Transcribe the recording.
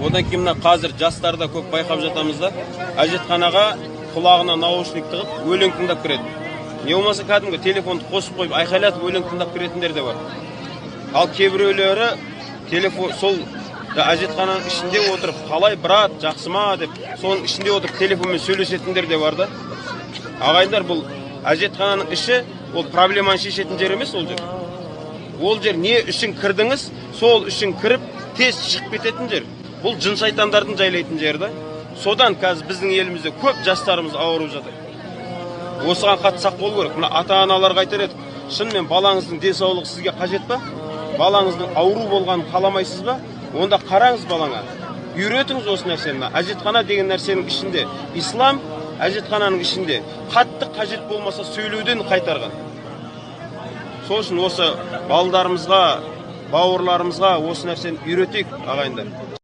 Одан кейін мына қазір жастарда көп байқап жатамыз да, әжетханаға құлағына наушник тығып өлең тыңдап кіреді. Не болмаса кәдімгі телефонды қосып қойып айқайлатып өлең тыңдап кіретіндер де бар. Ал кейбіреулері телефон сол әжетхананың ішінде отырып, қалай брат, жақсы ма деп, соның ішінде отырып телефонмен сөйлесетіндер де бар да. Ағайындар, бұл әжетхананың іші, ол проблеманы шешетін жер емес ол жер. Ол жер не үшін кірдіңіз, сол үшін кіріп, тез шығып кететін жер. Бұл жын шайтандардың жайлайтын жер да. Содан қазір біздің елімізде көп жастарымыз ауырып жатыр. Осыған қатты сақ болу керек. Мына ата-аналарға айтар едік, шынымен балаңыздың денсаулығы сізге қажет па? Балаңыздың ауру болғанын қаламайсыз ба? Онда қараңыз балаңа. Үйретіңіз осы нәрсені. Әжетхана деген нәрсенің ішінде, ислам әжетхананың ішінде қатты қажет болмаса сөйлеуден қайтарған. Сол үшін осы балдарымызға, бауырларымызға осы нәрсені үйретейік, ағайындар.